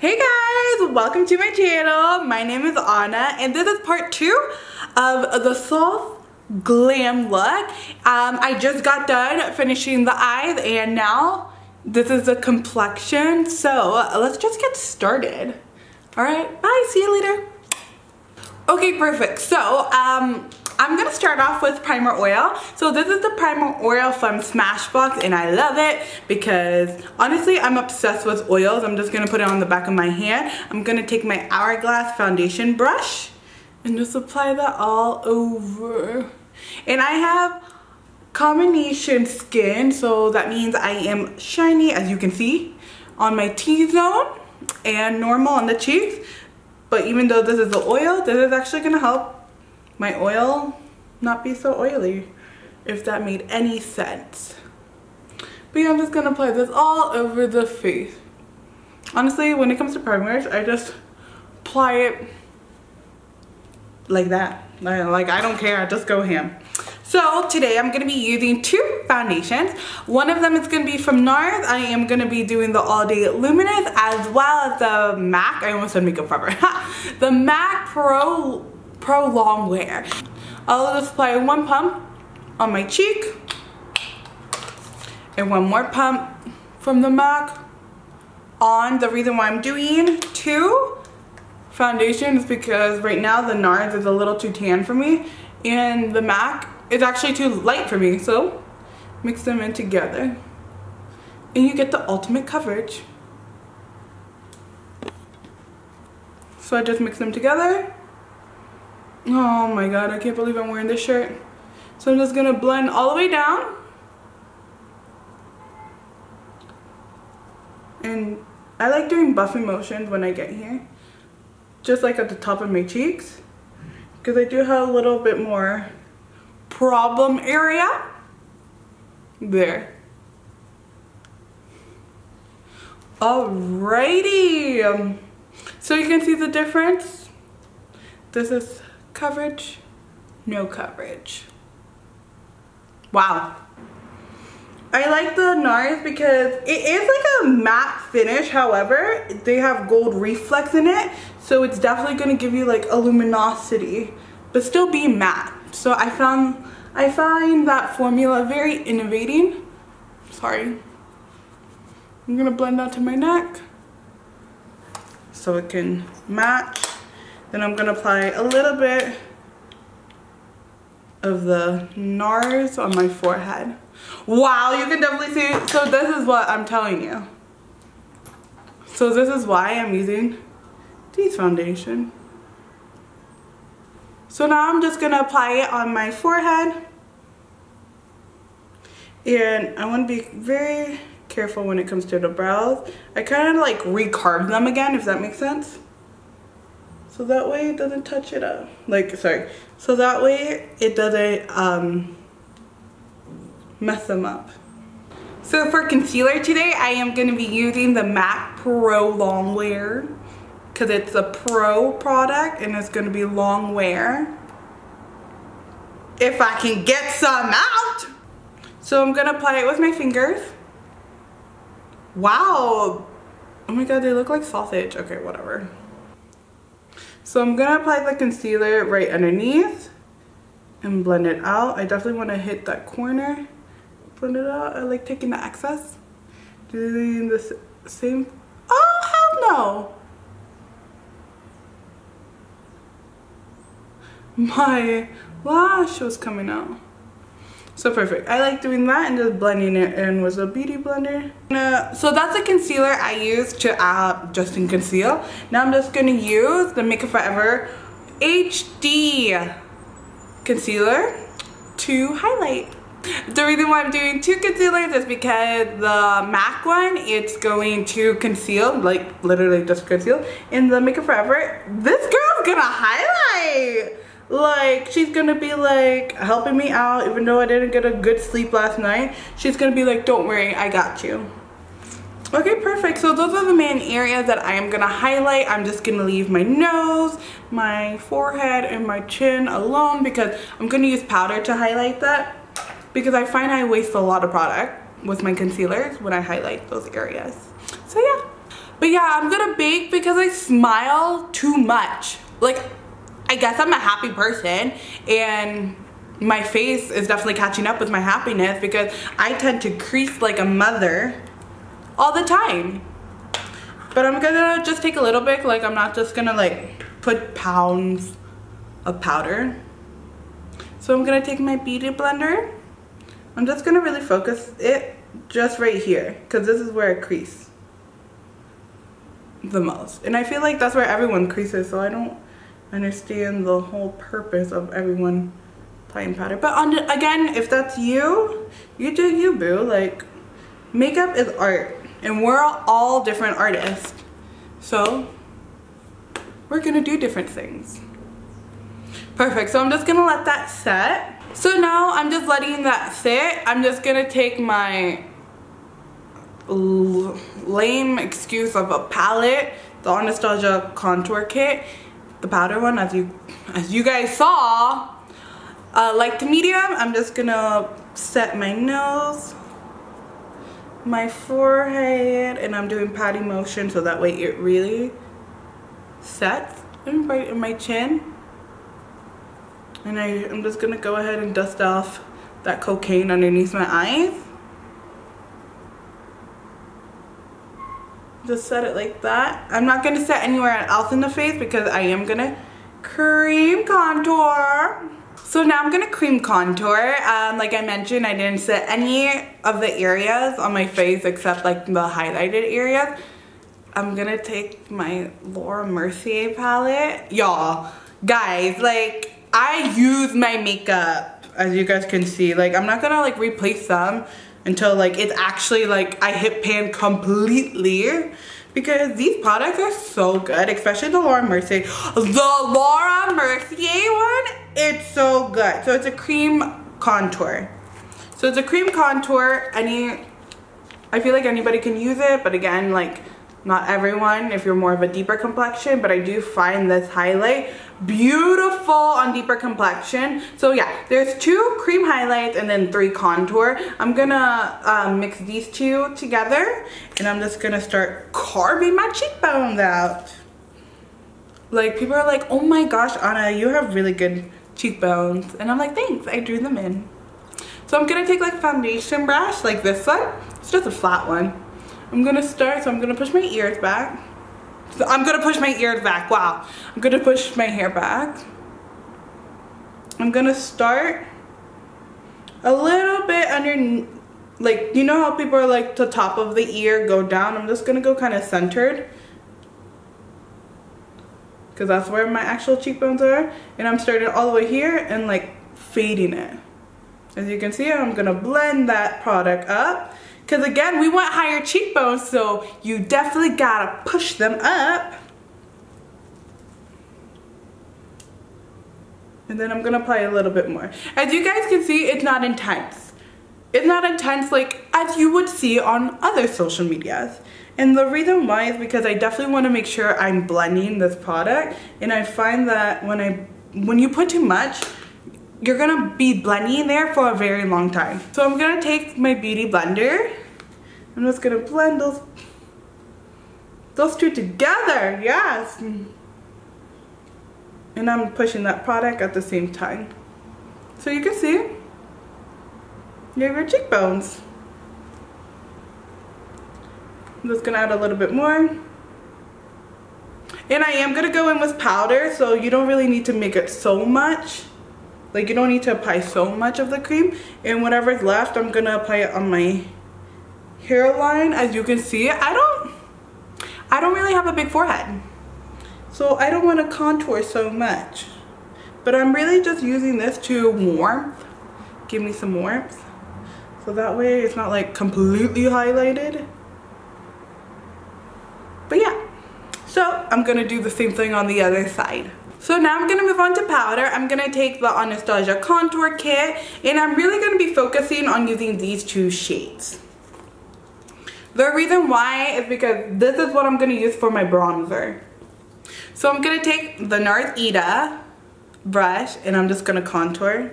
Hey guys, welcome to my channel. My name is Anna and this is part 2 of the soft glam look. I just got done finishing the eyes and now this is the complexion. So let's just get started. Alright, bye, see you later. Okay, perfect. So I'm gonna start off with primer oil. So this is the primer oil from Smashbox and I love it because honestly I'm obsessed with oils. I'm just gonna put it on the back of my hand. I'm gonna take my Hourglass foundation brush and just apply that all over. And I have combination skin, so that means I am shiny, as you can see, on my T-zone and normal on the cheeks. But even though this is the oil, this is actually gonna help my oil not be so oily, if that made any sense. But yeah, I'm just gonna apply this all over the face. Honestly, when it comes to primers, I just apply it like that. Like I don't care, I just go ham. So today I'm gonna be using 2 foundations. One of them is gonna be from NARS. I am gonna be doing the All Day Luminous as well as the MAC. I almost said Makeup Forever. The MAC Pro Long Wear. I'll just apply 1 pump on my cheek and 1 more pump from the MAC on. The reason why I'm doing 2 foundations is because right now the NARS is a little too tan for me and the MAC is actually too light for me, so mix them in together and you get the ultimate coverage. So I just mix them together. Oh my god, I can't believe I'm wearing this shirt. So I'm just gonna blend all the way down. And I like doing buffing motions when I get here. Just like at the top of my cheeks. Because I do have a little bit more problem area. There. Alrighty. So you can see the difference. This is coverage, no coverage. Wow. I like the NARS because it is like a matte finish. However, they have gold reflex in it, so it's definitely going to give you like a luminosity, but still be matte. So I find that formula very innovating. Sorry. I'm gonna blend that to my neck so it can match. Then I'm gonna apply a little bit of the NARS on my forehead. Wow, you can definitely see it. So this is what I'm telling you. So this is why I'm using this foundation. So now I'm just gonna apply it on my forehead. And I wanna be very careful when it comes to the brows. I kind of like recarve them again, if that makes sense. So that way it doesn't touch it up. So that way it doesn't mess them up. So for concealer today, I am going to be using the MAC Pro Long Wear because it's a pro product and it's going to be long wear. If I can get some out. So I'm going to apply it with my fingers. Wow. Oh my god, they look like sausage. Okay, whatever. So I'm gonna apply the concealer right underneath and blend it out. I definitely want to hit that corner, blend it out. I like taking the excess, doing the same. Oh hell no! My lash was coming out. So perfect. I like doing that and just blending it in with a beauty blender. So that's the concealer I use to just in conceal. Now I'm just going to use the Makeup Forever HD concealer to highlight. The reason why I'm doing 2 concealers is because the MAC one, it's going to conceal, like literally just conceal. And the Makeup Forever, this girl's gonna highlight. Like, she's gonna be like helping me out even though I didn't get a good sleep last night. She's gonna be like, don't worry, I got you. Okay, perfect. So those are the main areas that I am gonna highlight. I'm just gonna leave my nose, my forehead, and my chin alone because I'm gonna use powder to highlight that because I find I waste a lot of product with my concealers when I highlight those areas. So yeah. But yeah, I'm gonna bake because I smile too much. Like, I guess I'm a happy person, and my face is definitely catching up with my happiness because I tend to crease like a mother all the time. But I'm gonna just take a little bit, like I'm not just gonna like put pounds of powder. So I'm gonna take my beauty blender. I'm just gonna really focus it just right here because this is where I crease the most. And I feel like that's where everyone creases, so I don't understand the whole purpose of everyone applying powder. But again, if that's you, you do you, boo. Like, makeup is art, and we're all different artists. So we're gonna do different things. Perfect, so I'm just gonna let that set. So now I'm just letting that sit. I'm just gonna take my lame excuse of a palette, the Anastasia contour kit, the powder one, as you guys saw, light to medium. I'm just gonna set my nose, my forehead, and I'm doing patty motion so that way it really sets right in my chin. And I'm just gonna go ahead and dust off that cocaine underneath my eyes. Just set it like that. I'm not gonna set anywhere else in the face because I am gonna cream contour. So now I'm gonna cream contour. Like I mentioned, I didn't set any of the areas on my face except like the highlighted areas. I'm gonna take my Laura Mercier palette. Y'all, guys, like, I use my makeup, as you guys can see. Like, I'm not gonna like replace them until like it's actually like I hit pan completely, because these products are so good, especially the Laura Mercier. The Laura Mercier one, it's so good. So it's a cream contour. So it's a cream contour. I feel like anybody can use it, but again, like, not everyone if you're more of a deeper complexion, but I do find this highlight beautiful on deeper complexion. So yeah, there's 2 cream highlights and then 3 contour. I'm gonna mix these 2 together, and I'm just gonna start carving my cheekbones out. Like, people are like, oh my gosh, Anna, you have really good cheekbones. And I'm like, thanks, I drew them in. So I'm gonna take like a foundation brush like this one. It's just a flat one. I'm gonna start, so I'm gonna push my ears back. So I'm gonna push my ears back, wow. I'm gonna push my hair back. I'm gonna start a little bit under, like, you know how people are like the top of the ear go down? I'm just gonna go kind of centered, because that's where my actual cheekbones are. And I'm starting all the way here and like fading it. As you can see, I'm gonna blend that product up. Because again, we want higher cheekbones, so you definitely gotta push them up. And then I'm gonna apply a little bit more. As you guys can see, it's not intense. It's not intense like as you would see on other social medias. And the reason why is because I definitely wanna make sure I'm blending this product. And I find that when you put too much, you're gonna be blending there for a very long time. So I'm gonna take my beauty blender. I'm just gonna blend those 2 together, yes. And I'm pushing that product at the same time. So you can see, you have your cheekbones. I'm just gonna add a little bit more. And I am gonna go in with powder, so you don't really need to make it so much. Like, you don't need to apply so much of the cream. And whatever's left, I'm gonna apply it on my hairline. As you can see, I don't really have a big forehead, so I don't want to contour so much. But I'm really just using this to give me some warmth. So that way it's not like completely highlighted. But yeah, so I'm gonna do the same thing on the other side. So now I'm gonna move on to powder. I'm gonna take the Anastasia contour kit, and I'm really gonna be focusing on using these 2 shades. The reason why is because this is what I'm gonna use for my bronzer. So I'm gonna take the NARS Ita brush, and I'm just gonna contour.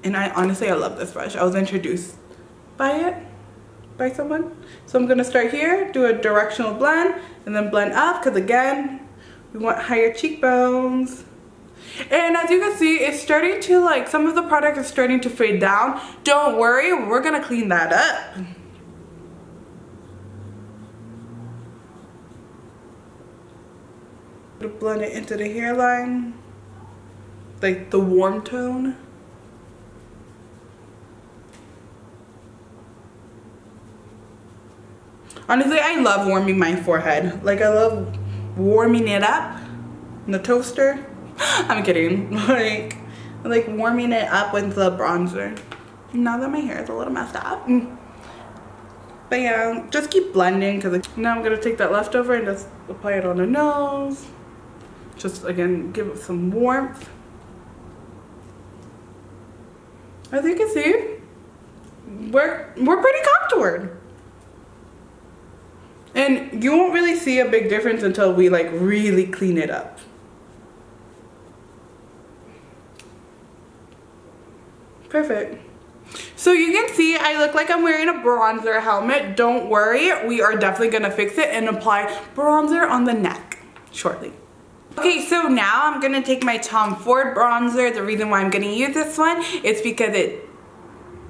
And honestly, I love this brush. I was introduced by it by someone. So I'm gonna start here, do a directional blend, and then blend up, because again, we want higher cheekbones. And as you can see, it's starting to, like, some of the product is starting to fade down. Don't worry, we're gonna clean that up. Blend it into the hairline, like the warm tone. Honestly, I love warming my forehead. Like, I love warming it up in the toaster. I'm kidding. Like warming it up with the bronzer. Now that my hair is a little messed up. But yeah, just keep blending, because now I'm gonna take that leftover and just apply it on the nose. Just again, give it some warmth. As you can see, we're pretty contoured. And you won't really see a big difference until we like really clean it up. Perfect. So you can see I look like I'm wearing a bronzer helmet. Don't worry, we are definitely gonna fix it and apply bronzer on the neck shortly. Okay, so now I'm gonna take my Tom Ford bronzer. The reason why I'm gonna use this one is because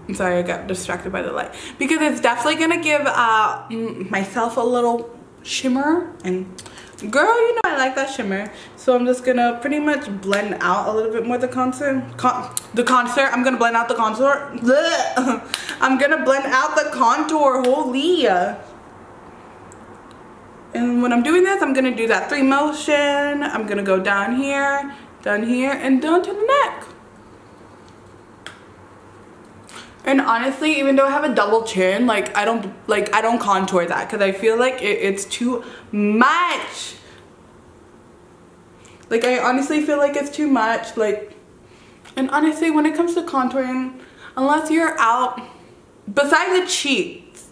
I'm sorry, I got distracted by the light. Because it's definitely gonna give myself a little shimmer, and girl, you know I like that shimmer. So I'm just gonna pretty much blend out a little bit more the contour. I'm gonna blend out the contour. I'm gonna blend out the contour, holy. And when I'm doing this, I'm gonna do that 3 motion. I'm gonna go down here, and down to the neck. And honestly, even though I have a double chin, like I don't contour that, because I feel like it's too much. Like, I honestly feel like it's too much. Like, and honestly, when it comes to contouring, unless you're out, besides the cheeks,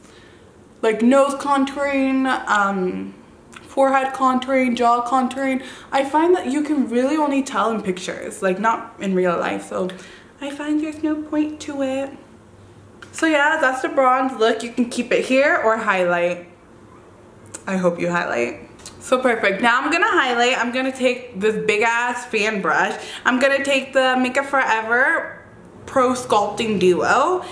like nose contouring, forehead contouring, jaw contouring, I find that you can really only tell in pictures, like not in real life. So I find there's no point to it. So yeah, that's the bronze look. You can keep it here or highlight. I hope you highlight. So perfect. Now I'm gonna highlight. I'm gonna take this big ass fan brush. I'm gonna take the Makeup Forever Pro Sculpting Duo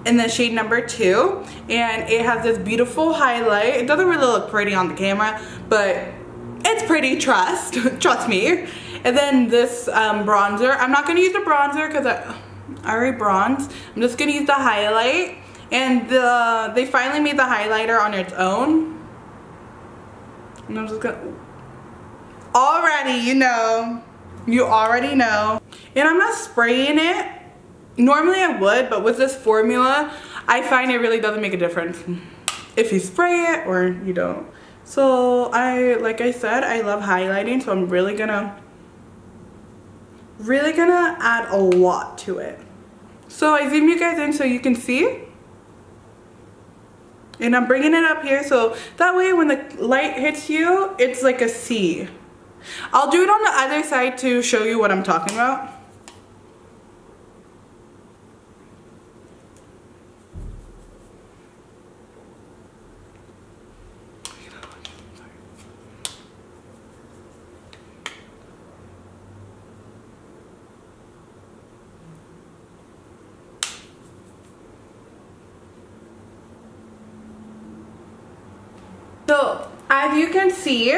in the shade number 2, and it has this beautiful highlight. It doesn't really look pretty on the camera, but it's pretty, trust me. And then this bronzer. I'm not gonna use the bronzer because I already bronzed. I'm just gonna use the highlight, and they finally made the highlighter on its own. And I'm just gonna, already, you already know. And I'm not spraying it. Normally I would, but with this formula, I find it really doesn't make a difference if you spray it or you don't. So like I said, I love highlighting, so I'm really gonna add a lot to it. So I zoom you guys in so you can see. And I'm bringing it up here so that way when the light hits you, it's like a C. I'll do it on the other side to show you what I'm talking about. So as you can see,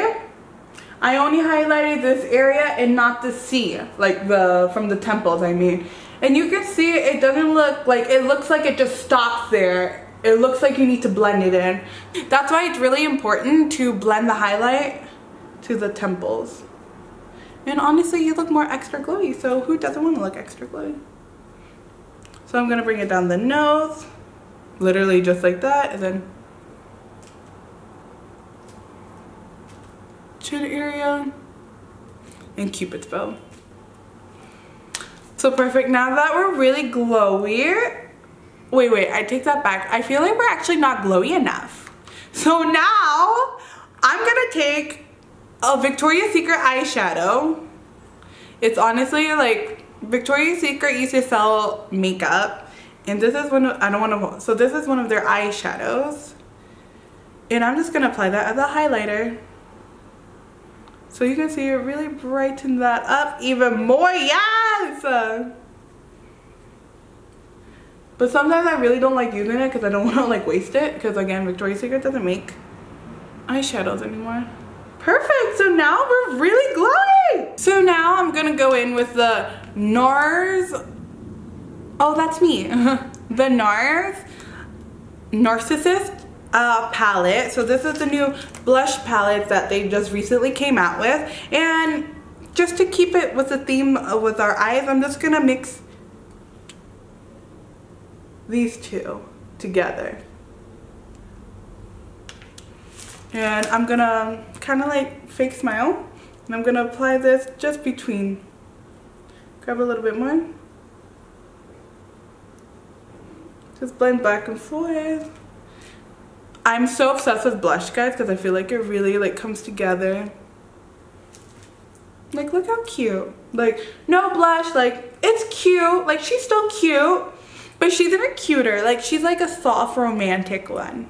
I only highlighted this area and not the C, like from the temples, I mean. And you can see it doesn't look like, it looks like it just stops there. It looks like you need to blend it in. That's why it's really important to blend the highlight to the temples. And honestly, you look more extra glowy, so who doesn't want to look extra glowy? So I'm gonna bring it down the nose, literally just like that, and then chin area and Cupid's bow. So perfect. Now that we're really glowy, wait, I take that back. I feel like we're actually not glowy enough. So now I'm gonna take a Victoria's Secret eyeshadow. It's honestly like Victoria's Secret used to sell makeup, And this is one of, I don't want to, so this is one of their eyeshadows. And I'm just gonna apply that as a highlighter. So you can see it really brighten that up even more, yes! But sometimes I really don't like using it because I don't want to like waste it. Because again, Victoria's Secret doesn't make eyeshadows anymore. Perfect, so now we're really glowing. So now I'm gonna go in with the NARS, oh that's me, the NARS Narcissist palette. So this is the new blush palette that they just recently came out with. And just to keep it with the theme with our eyes, I'm just gonna mix these two together. And I'm gonna kind of like fake smile. And I'm gonna apply this just between. Grab a little bit more. Just blend back and forth. I'm so obsessed with blush, guys, because I feel like it really like comes together. Like, look how cute. Like, no blush, like, it's cute. Like, she's still cute, but she's even cuter. Like, she's like a soft romantic one.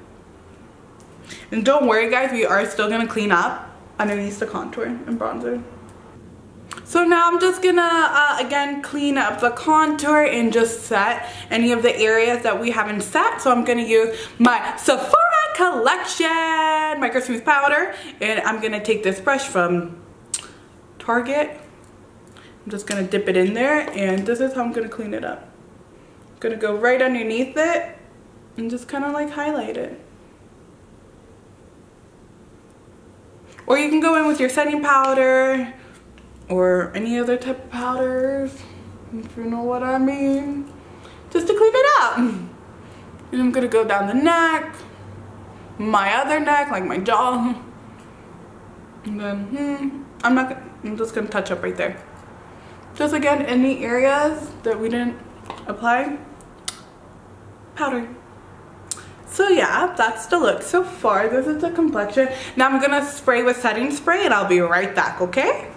And don't worry, guys, we are still gonna clean up underneath the contour and bronzer. So now I'm just gonna, again, clean up the contour and just set any of the areas that we haven't set. So I'm gonna use my Sephora Collection Micro Smooth Powder. And I'm gonna take this brush from Target. I'm just gonna dip it in there, and this is how I'm gonna clean it up. I'm gonna go right underneath it and just kind of like highlight it. Or you can go in with your setting powder or any other type of powders, if you know what I mean, just to clean it up. And I'm gonna go down the neck, my other neck, like my jaw. And then, I'm just gonna touch up right there. Just again, any areas that we didn't apply powder. So yeah, that's the look so far. This is the complexion. Now I'm gonna spray with setting spray and I'll be right back, okay?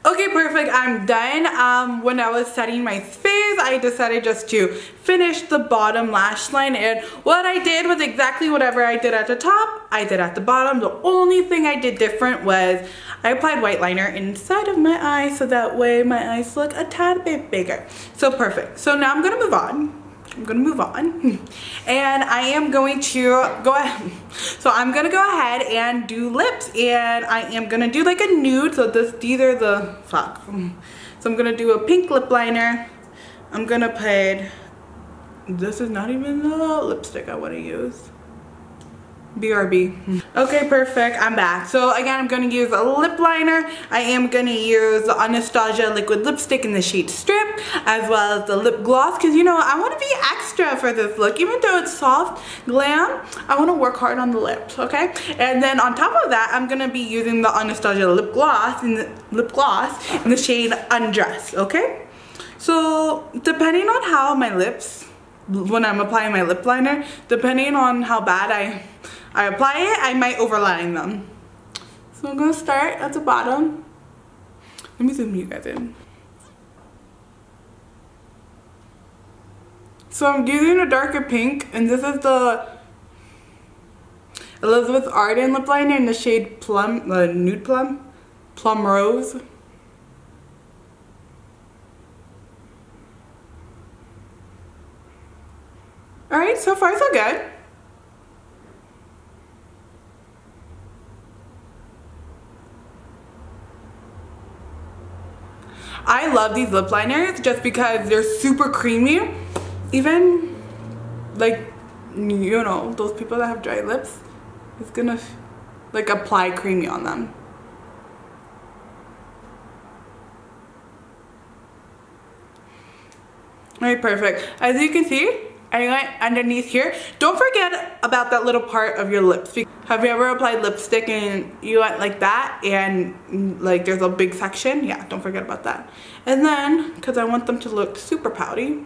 Okay, perfect, I'm done. When I was setting my face, I decided just to finish the bottom lash line, and what I did was exactly whatever I did at the top, I did at the bottom. The only thing I did different was I applied white liner inside of my eye so that way my eyes look a tad bit bigger. So perfect. So now I'm gonna move on. And I am going to go ahead. So I'm gonna go ahead and do lips, and I am gonna do like a nude. So these are the fuck. So I'm gonna do a pink lip liner. I'm gonna put, this is not even the lipstick I want to use. BRB. Okay, perfect, I'm back. So again, I'm gonna use a lip liner. I am gonna use the Anastasia liquid lipstick in the shade Strip, as well as the lip gloss, because you know, I want to be extra for this look. Even though it's soft glam, I want to work hard on the lips, okay? And then on top of that, I'm gonna be using the Anastasia lip gloss in the shade Undressed, okay? So depending on how my lips, when I'm applying my lip liner, depending on how bad I apply it, I might overline them. So I'm gonna start at the bottom. Let me zoom you guys in. So I'm using a darker pink, and this is the Elizabeth Arden lip liner in the shade Plum, Nude Plum, Plum Rose. Alright, so far so good. I love these lip liners just because they're super creamy. Even like, you know, those people that have dry lips, it's gonna like apply creamy on them. Alright, perfect. As you can see, I went underneath here. Don't forget about that little part of your lips. Have you ever applied lipstick and you went like that and like there's a big section? Yeah, don't forget about that. And then, because I want them to look super pouty,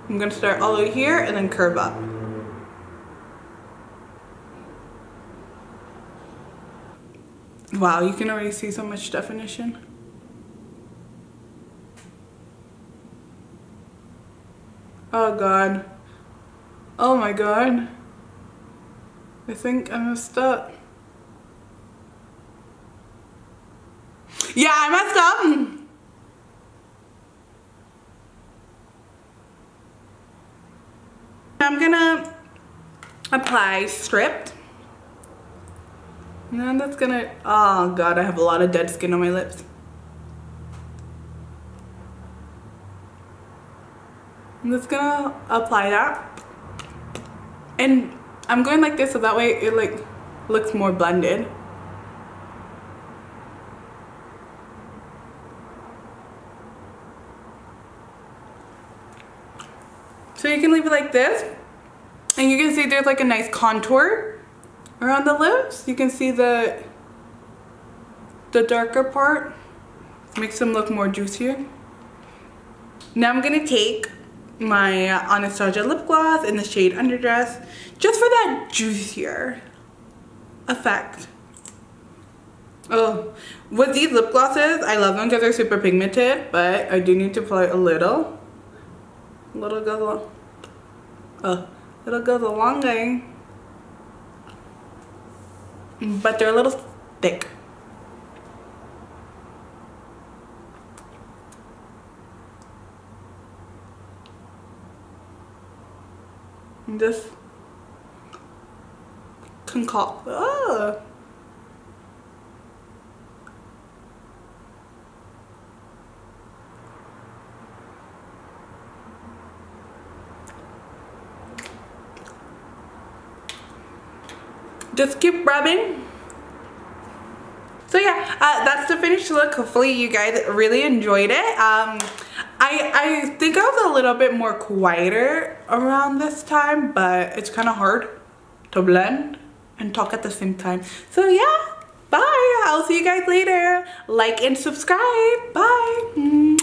I'm gonna start all the way here and then curve up. Wow, you can already see so much definition. Oh god. Oh my god. I think I messed up. Yeah, I messed up. I'm gonna apply stripped. And then that's gonna, oh god, I have a lot of dead skin on my lips. I'm just gonna apply that. And I'm going like this so that way it like looks more blended. So you can leave it like this, and you can see there's like a nice contour around the lips. You can see the darker part makes them look more juicier. Now I'm gonna take my Anastasia lip gloss in the shade Underdress, just for that juicier effect. Oh, with these lip glosses, I love them because they're super pigmented, but I do need to apply a little. It'll go the long way, but they're a little thick. And just concoct. Oh. Just keep rubbing. So yeah, that's the finished look. Hopefully you guys really enjoyed it. I think I was a little bit more quieter around this time, but it's kind of hard to blend and talk at the same time. So yeah, bye. I'll see you guys later. Like and subscribe. Bye.